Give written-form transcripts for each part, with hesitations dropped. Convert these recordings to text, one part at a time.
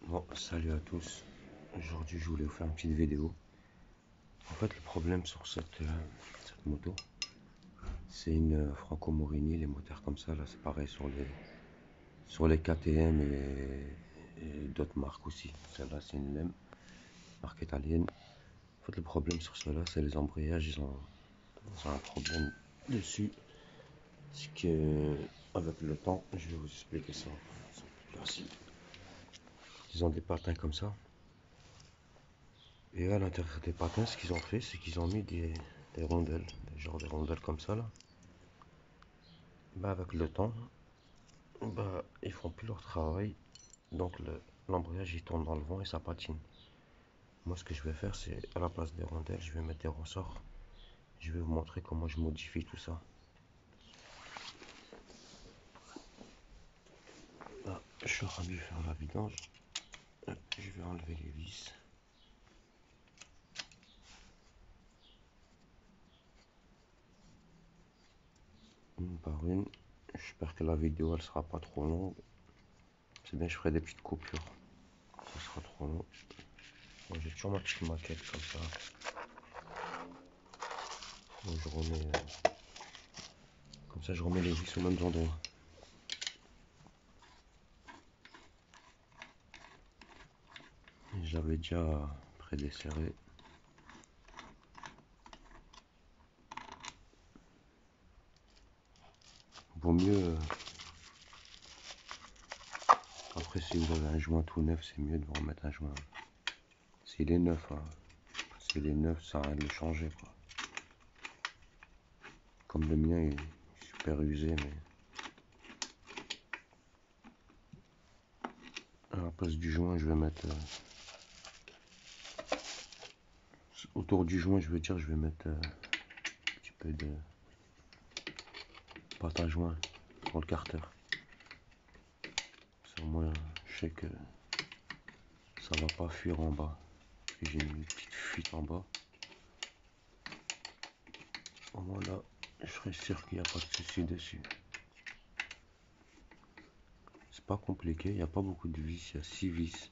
Bon, salut à tous. Aujourd'hui, je voulais vous faire une petite vidéo. En fait, le problème sur cette moto, c'est une Franco Morini. Les moteurs comme ça, là, c'est pareil sur les KTM et d'autres marques aussi. Celle-là, c'est une LEM, marque italienne. En fait, le problème sur cela, c'est les embrayages. Ils ont un problème dessus. C'est que, avec le temps, je vais vous expliquer ça. Merci. Ils ont des patins comme ça. Et à l'intérieur des patins, ce qu'ils ont fait, c'est qu'ils ont mis des rondelles, des rondelles comme ça là. Bah, avec le temps, bah, ils font plus leur travail, donc l'embrayage il tourne dans le vent et ça patine. Moi, ce que je vais faire, c'est à la place des rondelles, je vais mettre des ressorts. Je vais vous montrer comment je modifie tout ça. Là, je suis en train de faire la vidange. Je vais enlever les vis. Une par une. J'espère que la vidéo elle sera pas trop longue. C'est bien, je ferai des petites coupures. Ça sera trop long. Moi, j'ai toujours ma petite maquette comme ça. Donc, je remets. Comme ça, je remets les vis au même endroit. J'avais déjà prédesserré. Vaut mieux. Après, si vous avez un joint tout neuf, c'est mieux de vous remettre un joint. S'il est neuf, hein. S'il est neuf, ça sert à rien de le changer, quoi. Comme le mien est super usé, mais. À la place du joint, je vais mettre. Autour du joint, je veux dire, je vais mettre un petit peu de pâte à joint pour le carter. Ça, au moins, je sais que ça va pas fuir en bas. Parce que j'ai une petite fuite en bas. Au moins là, je serai sûr qu'il n'y a pas de souci dessus. C'est pas compliqué, il n'y a pas beaucoup de vis, il y a 6 vis.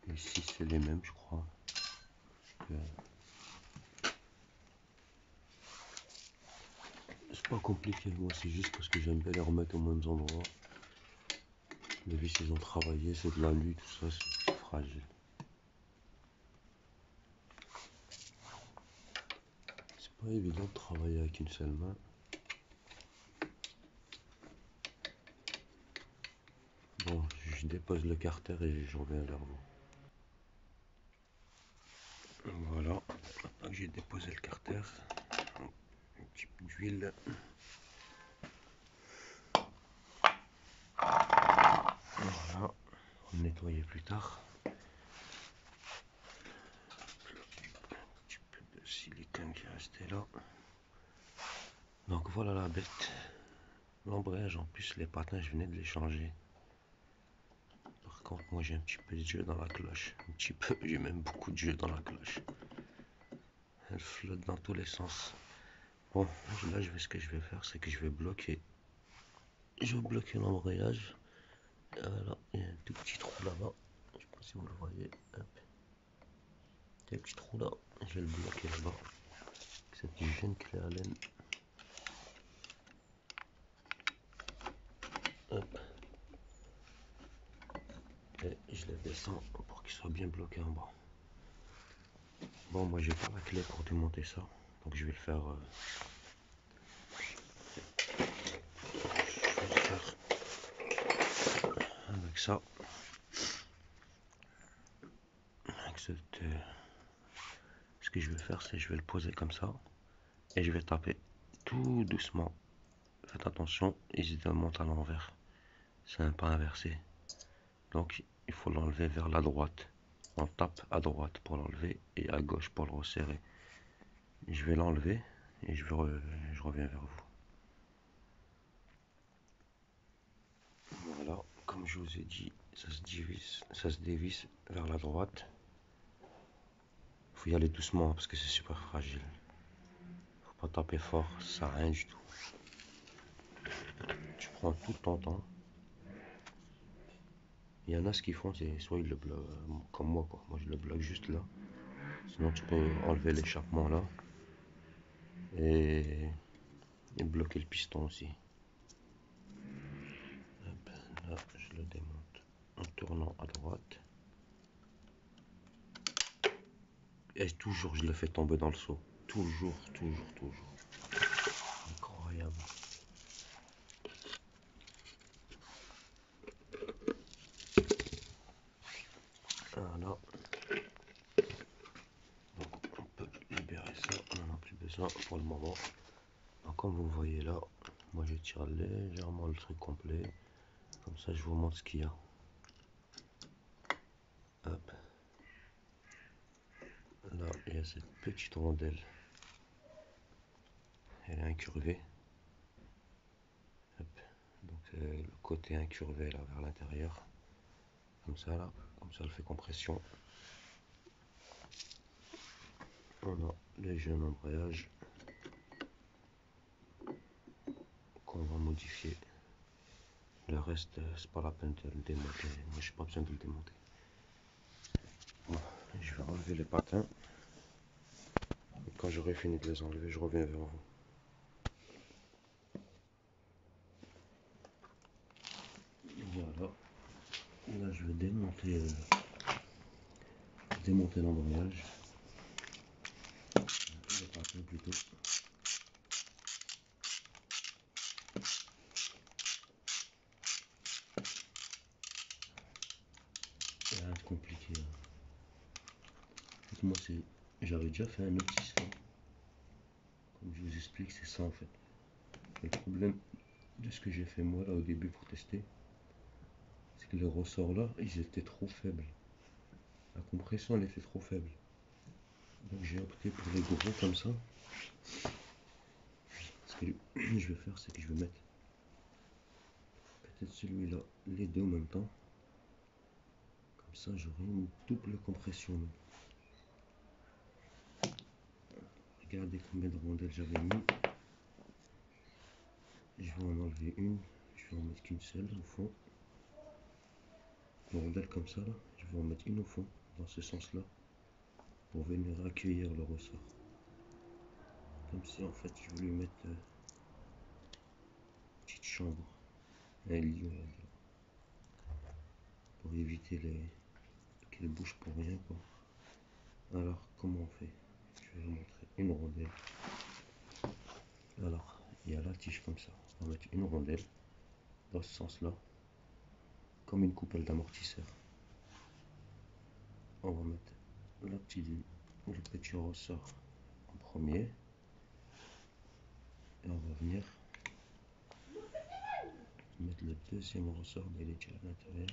Les 6 c'est les mêmes, je crois. C'est pas compliqué, moi c'est juste parce que j'aime bien les remettre aux mêmes endroits. Les vis ils ont travaillé, c'est de la nuit, tout ça, c'est fragile. C'est pas évident de travailler avec une seule main. Bon, je dépose le carter et je reviens vers vous. Voilà, maintenant que j'ai déposé le carter, un petit peu d'huile. Voilà, on va nettoyer plus tard. Un petit peu de silicone qui est resté là. Donc voilà la bête. L'embrayage en plus, les patins, je venais de les changer. Par contre, moi j'ai un petit peu de jeu dans la cloche. Un petit peu, j'ai même beaucoup de jeu dans la cloche. Elle flotte dans tous les sens. Bon, là, ce que je vais faire, c'est que je vais bloquer. Je vais bloquer l'embrayage. Voilà, il y a un tout petit trou là-bas. Je sais pas si vous le voyez. Hop. Il y a un petit trou là. Je vais le bloquer là-bas. Cette jeune clé Allen. Hop. Et je les descends pour qu'il soit bien bloqué en bas. Bon, moi j'ai pas la clé pour démonter ça. Donc je vais le faire. Avec ça. Avec ce que je vais faire, c'est je vais le poser comme ça. Et je vais taper tout doucement. Faites attention, il monte à l'envers. C'est un pas inversé. Donc il faut l'enlever vers la droite. On tape à droite pour l'enlever et à gauche pour le resserrer. Je vais l'enlever et je reviens vers vous. Voilà, comme je vous ai dit, ça se dévisse vers la droite. Il faut y aller doucement parce que c'est super fragile. Faut pas taper fort, ça sert à rien du tout. Tu prends tout ton temps. Il y en a ce qu'ils font, c'est soit ils le bloquent, comme moi quoi. Moi je le bloque juste là. Sinon tu peux enlever l'échappement là et, bloquer le piston aussi. Hop, là je le démonte en tournant à droite. Et toujours je le fais tomber dans le seau. Toujours. Incroyable. Voilà. Donc on peut libérer ça, on n'en a plus besoin pour le moment. Donc comme vous voyez là, moi je tire légèrement le truc complet. Comme ça je vous montre ce qu'il y a. Hop. Là il y a cette petite rondelle. Elle est incurvée. Hop. Donc le côté incurvé là vers l'intérieur. Comme ça là. Comme ça elle fait compression. On a les jeunes embrayages qu'on va modifier. Le reste, c'est pas la peine de le démonter. Moi, j'ai pas besoin de le démonter. Bon, je vais enlever les patins. Et quand j'aurai fini de les enlever, je reviens vers vous. Voilà. Là, je vais démonter l'embrayage. Les patins plutôt. C'est rien de compliqué. En fait, moi, j'avais déjà fait un autre système. Comme je vous explique, c'est ça en fait. Le problème de ce que j'ai fait moi là au début pour tester, c'est que les ressorts là, ils étaient trop faibles. La compression, elle était trop faible. Donc j'ai opté pour les gros comme ça. Ce que je vais faire, c'est que je vais mettre peut-être celui-là, les deux en même temps. Comme ça, j'aurai une double compression. Regardez combien de rondelles j'avais mis. Je vais en enlever une. Je vais en mettre qu'une seule au fond. Une rondelle comme ça, là, je vais en mettre une au fond, dans ce sens-là, pour venir accueillir le ressort. Comme si en fait je voulais mettre une petite chambre, un lit, on va dire, pour éviter qu'elle bouge pour rien quoi. Alors comment on fait? Je vais vous montrer une rondelle. Alors il y a la tige comme ça, on va mettre une rondelle dans ce sens-là, comme une coupelle d'amortisseur. On va mettre le petit ressort en premier et on va venir mettre le deuxième ressort, mais il est déjà à l'intérieur.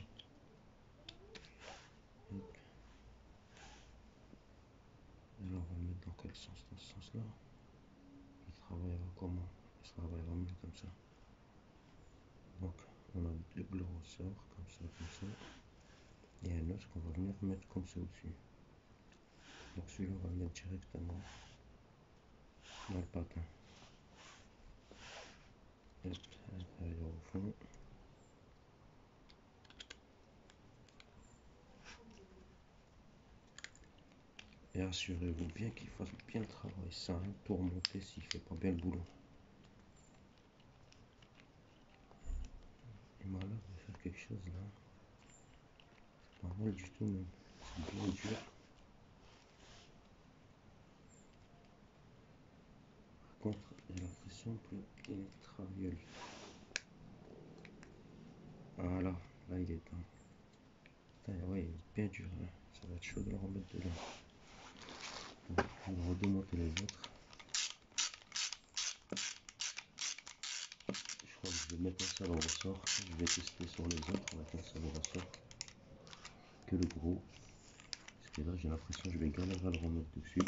Alors on va le mettre dans quel sens? Dans ce sens-là. Il travaillera comment? Il travaillera mieux comme ça. Donc on a deux bleus ressorts comme ça. Et un autre qu'on va venir mettre comme ça au-dessus. Donc celui-là on va le mettre directement dans le patin. Hop, à l'intérieur au fond. Et assurez-vous bien qu'il fasse bien le travail, sans tout remonter s'il fait pas bien le boulot. Et moi là, je vais faire quelque chose là. C'est pas mal du tout même. C'est bien dur. Par contre, j'ai l'impression qu'il est traviole. Voilà, là il est temps. Putain, ouais, il est bien dur là. Ça va être chaud de le remettre dedans. Bon, on va redémonter les autres. Je crois que je vais mettre un seul ressort. Je vais tester sur les autres avec un seul ressort. Que le gros. Parce que là j'ai l'impression que je vais galérer à le remettre dessus.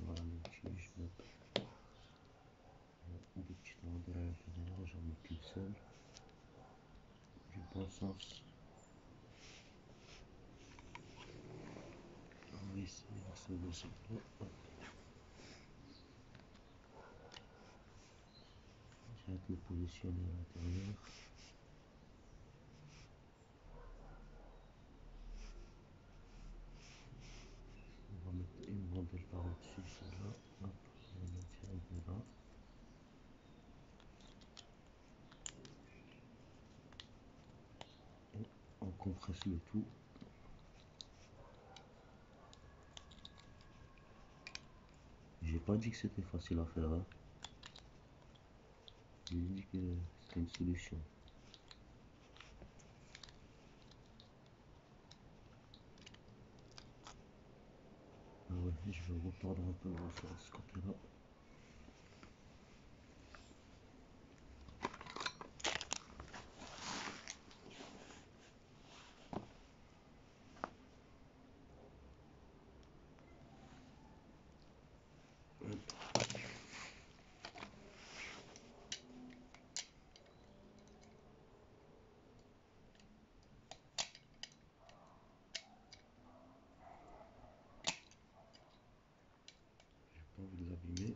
Voilà mon tige. Des petites rondelles à l'intérieur, j'en mets qu'une seule. Du bon sens. On va essayer ce ressort là. direct le positionner à l'intérieur. On va mettre une rondelle par au-dessus, celle-là. Hop, on va mettre direct dedans. Et on compresse le tout. J'ai pas dit que c'était facile à faire, hein. J'ai dit que c'était une solution. Ah ouais, je vais retordre un peu le ressort de ce côté-là. Pas envie de l'abîmer,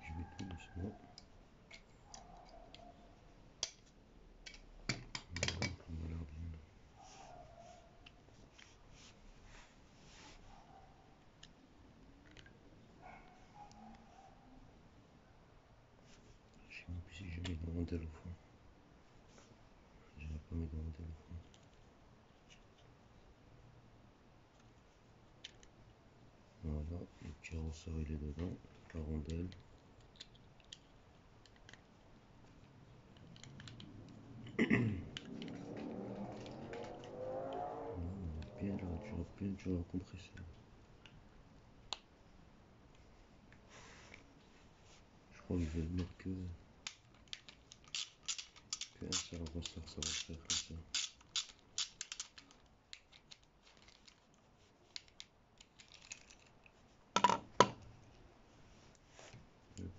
je vais tout doucement. Voilà, on va l'abîmer. Je sais même plus si j'ai mis de rondelle au fond. Je n'ai pas mis de rondelle au fond. Voilà, le petit ressort il est dedans, la rondelle. Bien dur à compresser. Je crois que je vais mettre que un seul ressort, ça va le faire comme ça. Hop.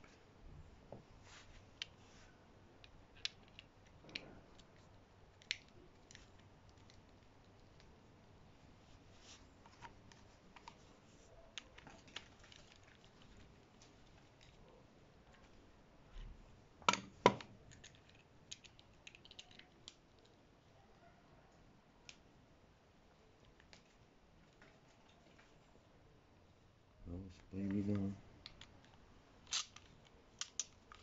Non, c'est pas évident. Hein.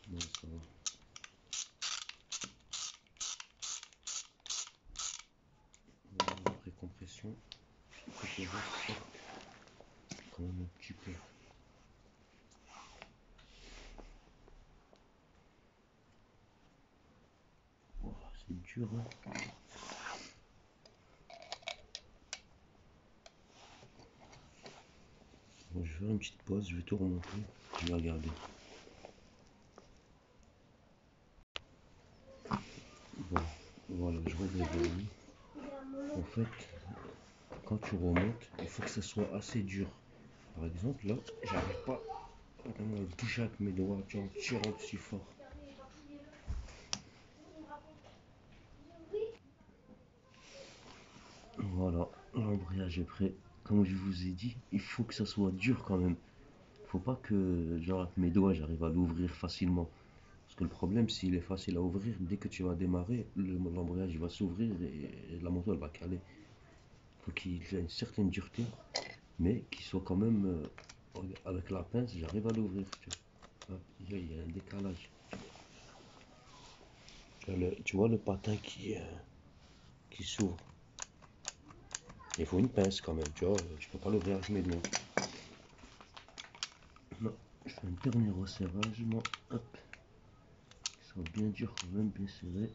Bon, ça va. Après compression, côté ressort, quand même un petit peu. Oh, c'est dur, hein. Bon, je vais faire une petite pause, je vais tout remonter, je vais regarder. Bon, voilà, je reviens. En fait, quand tu remontes, il faut que ça soit assez dur. Par exemple, là, j'arrive pas vraiment à bouger avec mes doigts, tu vois, en tirant aussi fort. Voilà, l'embrayage est prêt. Comme je vous ai dit, il faut que ça soit dur quand même. Faut pas que, genre, avec mes doigts, j'arrive à l'ouvrir facilement. Parce que le problème, s'il est facile à ouvrir, dès que tu vas démarrer, l'embrayage il va s'ouvrir et la moto elle va caler. Il faut qu'il ait une certaine dureté, mais qu'il soit quand même, avec la pince, j'arrive à l'ouvrir. Il y a un décalage. Tu vois le patin qui s'ouvre. Il faut une pince quand même, tu vois. Je peux pas l'ouvrir avec mes doigts. Non, je fais un dernier resserrage, moi. Hop. Ça soit bien dur quand même, bien serré.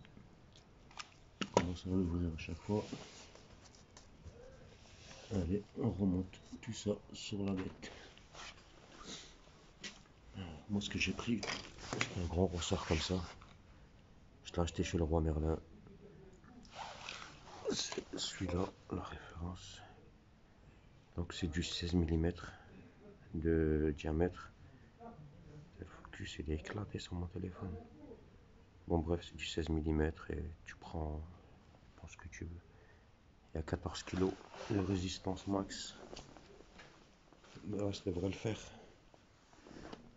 On commence à l'ouvrir à chaque fois. Allez, on remonte tout ça sur la bête. Moi, ce que j'ai pris, c'est un grand ressort comme ça. Je l'ai acheté chez le roi Merlin. C'est celui-là, la référence. Donc, c'est du 16 mm de diamètre. Le focus, il est éclaté sur mon téléphone. Bon, bref, c'est du 16 mm et tu prends ce que tu veux. Il y a 14 kg de résistance max. Là, ça devrait le faire.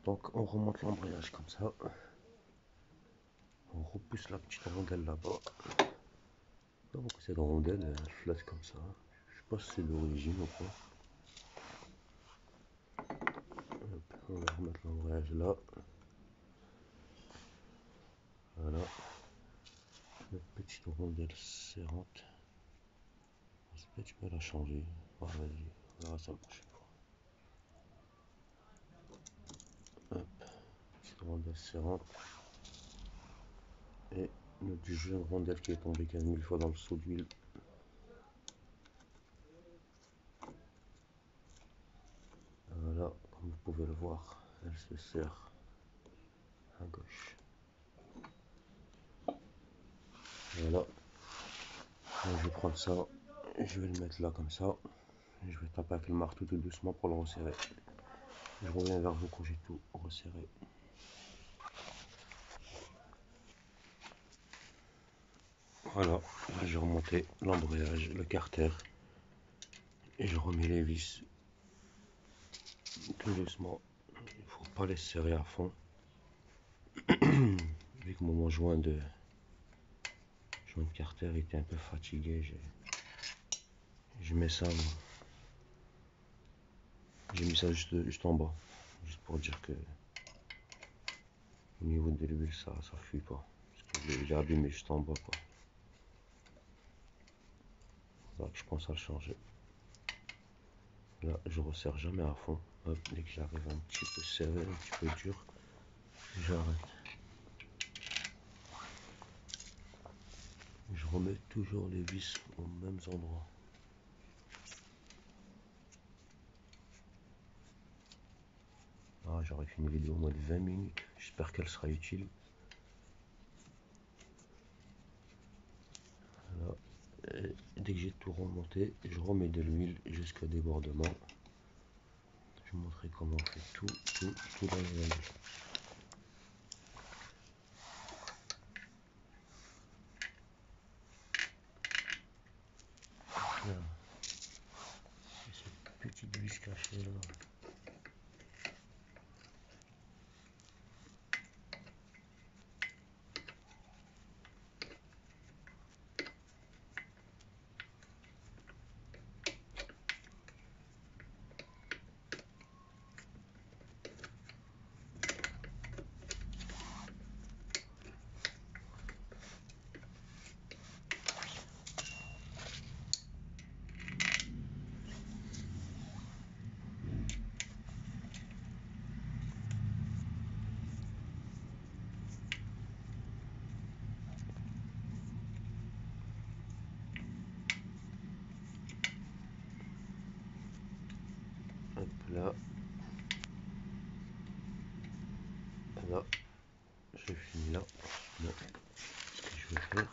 Donc, on remonte l'embrayage comme ça. On repousse la petite rondelle là-bas. Pas pourquoi cette rondelle elle flotte comme ça. Je sais pas si c'est d'origine ou quoi. Hop, on va remettre l'embrayage là. Voilà. Notre petite rondelle serrante. Peut-être je peux la changer. Voilà, vas-y, on verra ça la prochaine fois. Hop, petite rondelle serrante. Et notre jeune rondelle qui est tombée 15 000 fois dans le seau d'huile. Voilà, comme vous pouvez le voir, elle se serre à gauche. Voilà. Donc, je vais prendre ça, je vais le mettre là comme ça. Je vais taper avec le marteau tout doucement pour le resserrer. Je reviens vers vous quand j'ai tout resserré. Voilà, là j'ai remonté l'embrayage, le carter. Et je remets les vis tout doucement. Il ne faut pas les serrer à fond. Vu que mon joint de carter était un peu fatigué, je mets ça. J'ai mis ça juste en bas. Juste pour dire que au niveau de l'huile ça fuit pas. Parce que j'ai abîmé juste en bas quoi. Donc je pense à le changer. Là je resserre jamais à fond. Hop, dès que j'arrive un petit peu serré, un petit peu dur, j'arrête. Je remets toujours les vis aux mêmes endroits. Ah, j'aurais fait une vidéo en mode 20 minutes. J'espère qu'elle sera utile. Voilà. Et dès que j'ai tout remonté, je remets de l'huile jusqu'au débordement. Je vais vous montrer comment on fait tout dans les huile. Voilà. Et cette petite vis cachée là. Hop là. Là. J'ai fini là. Là. Ce que je vais faire.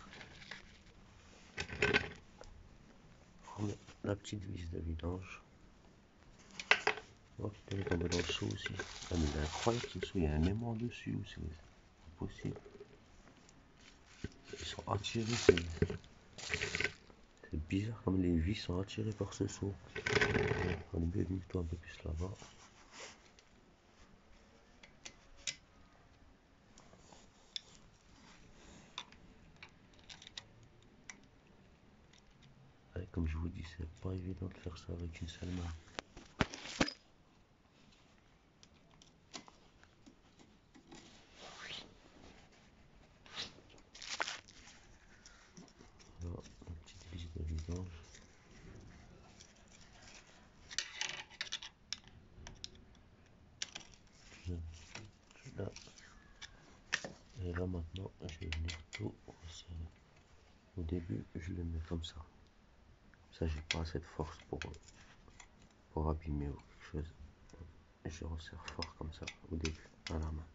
Prendre la petite vis de vidange. Oh, elle est tombée dans le seau aussi. Ah mais il est incroyable ce seau, il y a un aimant dessus, c'est impossible. Ils sont attirés, c'est bizarre comme les vis sont attirées par ce seau. On est bien venu un peu plus là-bas. Comme je vous dis, c'est pas évident de faire ça avec une seule main. Voilà, une petite vis de vidange. Là. Et là maintenant, je vais venir tout resserrer. Au début, je le mets comme ça. Ça, j'ai pas assez de force pour abîmer ou quelque chose. Et je resserre fort comme ça au début, à la main.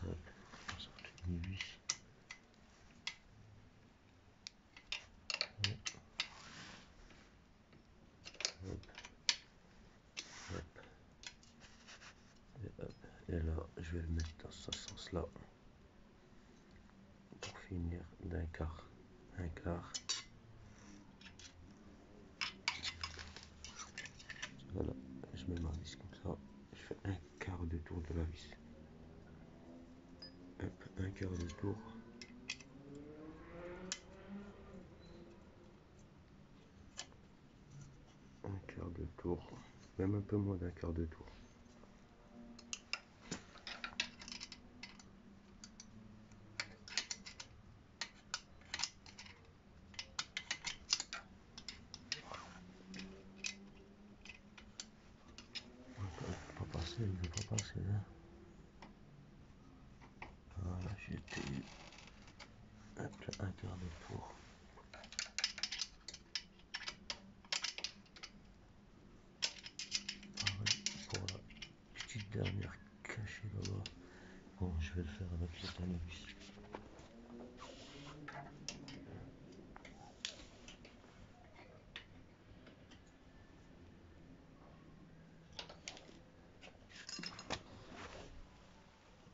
Hop, on sort toutes mes vis. Et là, je vais le mettre dans ce sens-là. Pour finir d'un quart. Un quart. Voilà, je mets ma vis comme ça. Je fais un quart de tour de la vis. Hop, un un quart de tour. Un quart de tour, même un peu moins d'un quart de tour. Il ne veut pas passer là. Voilà, j'ai été un quart de tour. Pareil pour la petite dernière cachée là-bas. Bon, je vais le faire avec le tournevis.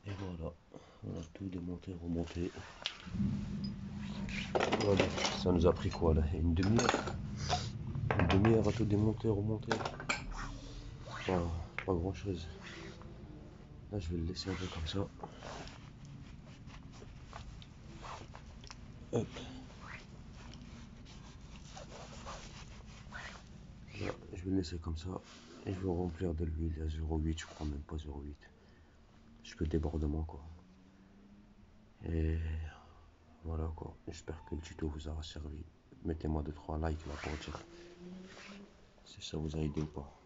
Et voilà, on a tout démonté, remonté. Voilà, ça nous a pris quoi là? Une demi-heure? Une demi-heure à tout démonter, remonter. Pas grand chose. Là, je vais le laisser un peu comme ça. Hop. Là, je vais le laisser comme ça. Et je vais remplir de l'huile à 0,8, je crois même pas 0,8. Je peux débordement quoi. Et voilà quoi. J'espère que le tuto vous aura servi. Mettez-moi 2-3 likes là pour dire si ça vous a aidé ou pas.